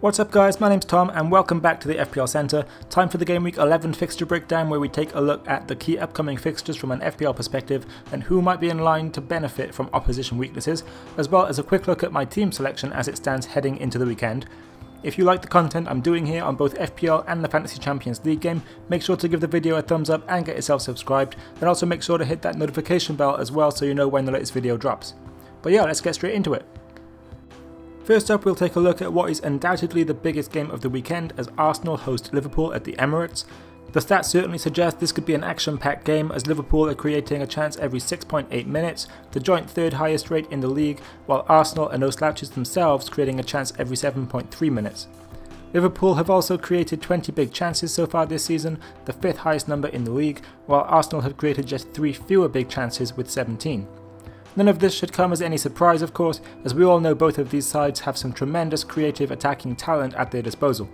What's up guys, my name's Tom and welcome back to the FPL Centre. Time for the Game Week 11 fixture breakdown where we take a look at the key upcoming fixtures from an FPL perspective and who might be in line to benefit from opposition weaknesses, as well as a quick look at my team selection as it stands heading into the weekend. If you like the content I'm doing here on both FPL and the Fantasy Champions League game, make sure to give the video a thumbs up and get yourself subscribed, and also make sure to hit that notification bell as well so you know when the latest video drops. But yeah, let's get straight into it. First up, we'll take a look at what is undoubtedly the biggest game of the weekend as Arsenal host Liverpool at the Emirates. The stats certainly suggest this could be an action-packed game as Liverpool are creating a chance every 6.8 minutes, the joint third highest rate in the league, while Arsenal are no slouches themselves, creating a chance every 7.3 minutes. Liverpool have also created 20 big chances so far this season, the fifth highest number in the league, while Arsenal have created just 3 fewer big chances with 17. None of this should come as any surprise of course, as we all know both of these sides have some tremendous creative attacking talent at their disposal.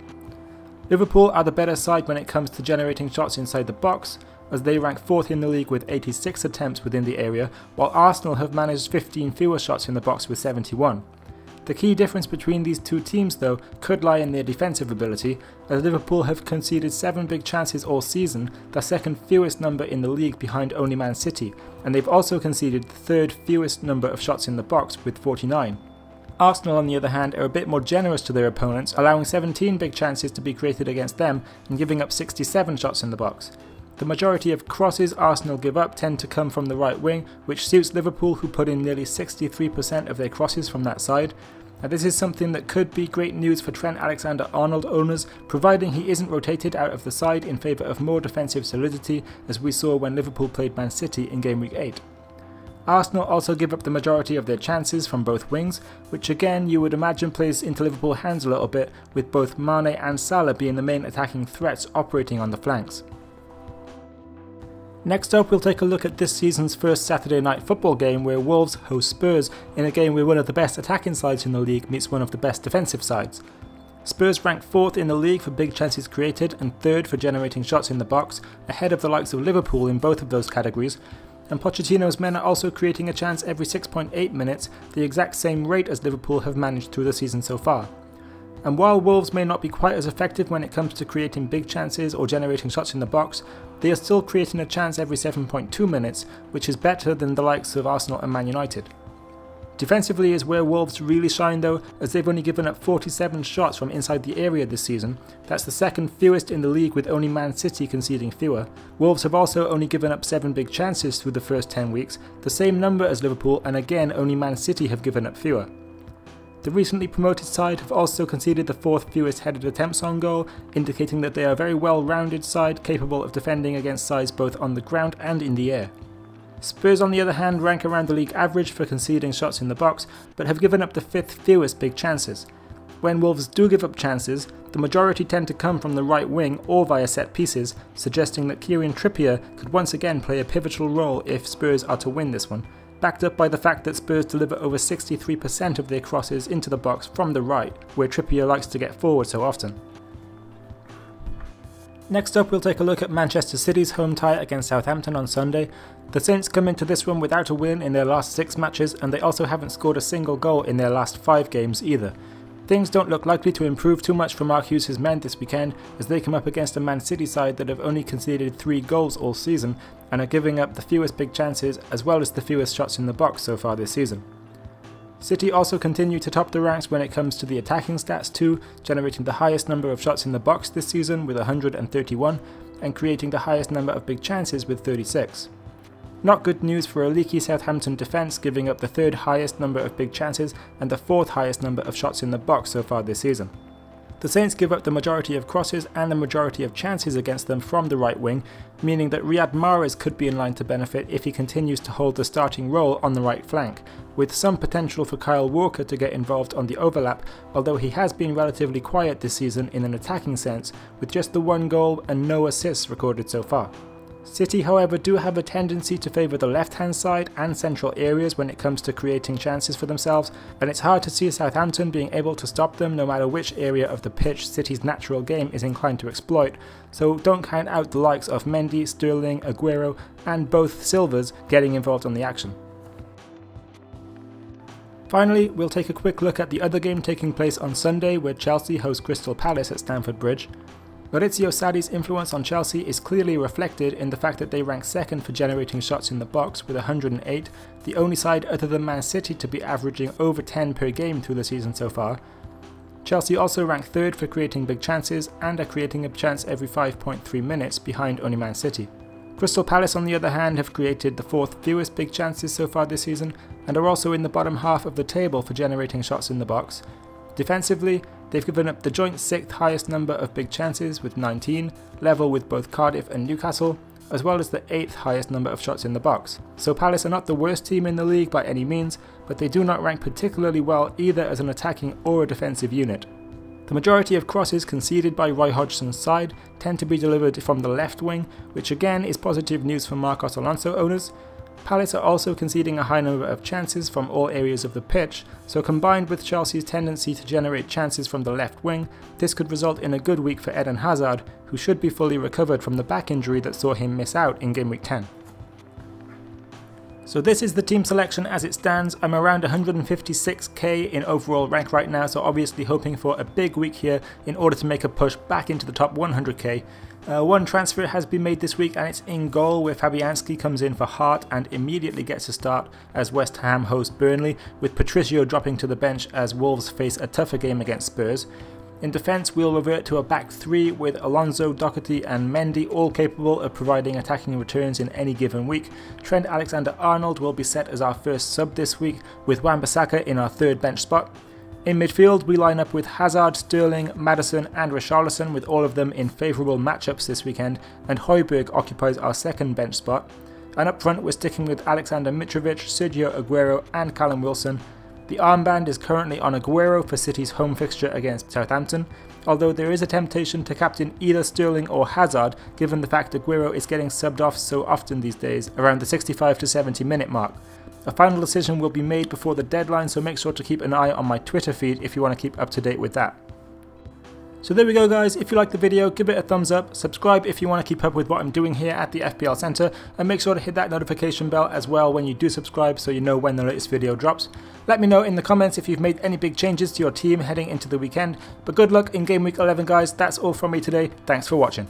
Liverpool are the better side when it comes to generating shots inside the box, as they rank 4th in the league with 86 attempts within the area, while Arsenal have managed 15 fewer shots in the box with 71. The key difference between these two teams though could lie in their defensive ability, as Liverpool have conceded 7 big chances all season, the second fewest number in the league behind only Man City, and they've also conceded the third fewest number of shots in the box with 49. Arsenal on the other hand are a bit more generous to their opponents, allowing 17 big chances to be created against them and giving up 67 shots in the box. The majority of crosses Arsenal give up tend to come from the right wing, which suits Liverpool who put in nearly 63% of their crosses from that side. Now this is something that could be great news for Trent Alexander-Arnold owners, providing he isn't rotated out of the side in favour of more defensive solidity, as we saw when Liverpool played Man City in Game Week 8. Arsenal also give up the majority of their chances from both wings, which again you would imagine plays into Liverpool's hands a little bit, with both Mane and Salah being the main attacking threats operating on the flanks. Next up, we'll take a look at this season's first Saturday night football game where Wolves host Spurs in a game where one of the best attacking sides in the league meets one of the best defensive sides. Spurs rank 4th in the league for big chances created and 3rd for generating shots in the box, ahead of the likes of Liverpool in both of those categories, and Pochettino's men are also creating a chance every 6.8 minutes, the exact same rate as Liverpool have managed through the season so far. And while Wolves may not be quite as effective when it comes to creating big chances or generating shots in the box, they are still creating a chance every 7.2 minutes, which is better than the likes of Arsenal and Man United. Defensively is where Wolves really shine though, as they've only given up 47 shots from inside the area this season. That's the second fewest in the league, with only Man City conceding fewer. Wolves have also only given up 7 big chances through the first 10 weeks, the same number as Liverpool, and again only Man City have given up fewer. The recently promoted side have also conceded the 4th fewest headed attempts on goal, indicating that they are a very well-rounded side capable of defending against sides both on the ground and in the air. Spurs on the other hand rank around the league average for conceding shots in the box, but have given up the 5th fewest big chances. When Wolves do give up chances, the majority tend to come from the right wing or via set pieces, suggesting that Kieran Trippier could once again play a pivotal role if Spurs are to win this one, backed up by the fact that Spurs deliver over 63% of their crosses into the box from the right, where Trippier likes to get forward so often. Next up, we'll take a look at Manchester City's home tie against Southampton on Sunday. The Saints come into this one without a win in their last 6 matches, and they also haven't scored a single goal in their last 5 games either. Things don't look likely to improve too much for Mark Hughes' men this weekend, as they come up against a Man City side that have only conceded 3 goals all season and are giving up the fewest big chances as well as the fewest shots in the box so far this season. City also continue to top the ranks when it comes to the attacking stats too, generating the highest number of shots in the box this season with 131 and creating the highest number of big chances with 36. Not good news for a leaky Southampton defence, giving up the 3rd highest number of big chances and the 4th highest number of shots in the box so far this season. The Saints give up the majority of crosses and the majority of chances against them from the right wing, meaning that Riyad Mahrez could be in line to benefit if he continues to hold the starting role on the right flank, with some potential for Kyle Walker to get involved on the overlap, although he has been relatively quiet this season in an attacking sense, with just the 1 goal and no assists recorded so far. City, however, do have a tendency to favour the left-hand side and central areas when it comes to creating chances for themselves, and it's hard to see Southampton being able to stop them no matter which area of the pitch City's natural game is inclined to exploit, so don't count out the likes of Mendy, Sterling, Aguero and both Silvers getting involved on the action. Finally, we'll take a quick look at the other game taking place on Sunday, where Chelsea host Crystal Palace at Stamford Bridge. Maurizio Sarri's influence on Chelsea is clearly reflected in the fact that they rank second for generating shots in the box with 108, the only side other than Man City to be averaging over 10 per game through the season so far. Chelsea also rank third for creating big chances and are creating a chance every 5.3 minutes, behind only Man City. Crystal Palace, on the other hand, have created the fourth fewest big chances so far this season and are also in the bottom half of the table for generating shots in the box. Defensively, they've given up the joint 6th highest number of big chances with 19, level with both Cardiff and Newcastle, as well as the 8th highest number of shots in the box. So Palace are not the worst team in the league by any means, but they do not rank particularly well either as an attacking or a defensive unit. The majority of crosses conceded by Roy Hodgson's side tend to be delivered from the left wing, which again is positive news for Marcos Alonso owners. Palace are also conceding a high number of chances from all areas of the pitch, so combined with Chelsea's tendency to generate chances from the left wing, this could result in a good week for Eden Hazard, who should be fully recovered from the back injury that saw him miss out in Game Week 10. So this is the team selection as it stands. I'm around 156k in overall rank right now, so obviously hoping for a big week here in order to make a push back into the top 100k. One transfer has been made this week and it's in goal, where Fabianski comes in for Hart and immediately gets a start as West Ham host Burnley, with Patricio dropping to the bench as Wolves face a tougher game against Spurs. In defence, we'll revert to a back three with Alonso, Doherty and Mendy all capable of providing attacking returns in any given week. Trent Alexander-Arnold will be set as our first sub this week, with Wan-Bissaka in our third bench spot. In midfield, we line up with Hazard, Sterling, Maddison and Richarlison, with all of them in favourable matchups this weekend, and Højbjerg occupies our second bench spot. And up front, we're sticking with Alexander Mitrovic, Sergio Aguero and Callum Wilson. The armband is currently on Aguero for City's home fixture against Southampton, although there is a temptation to captain either Sterling or Hazard given the fact Aguero is getting subbed off so often these days, around the 65 to 70 minute mark. A final decision will be made before the deadline, so make sure to keep an eye on my Twitter feed if you want to keep up to date with that. So there we go guys, if you liked the video, give it a thumbs up, subscribe if you want to keep up with what I'm doing here at the FPL Centre, and make sure to hit that notification bell as well when you do subscribe so you know when the latest video drops. Let me know in the comments if you've made any big changes to your team heading into the weekend, but good luck in Game Week 11 guys, that's all from me today, thanks for watching.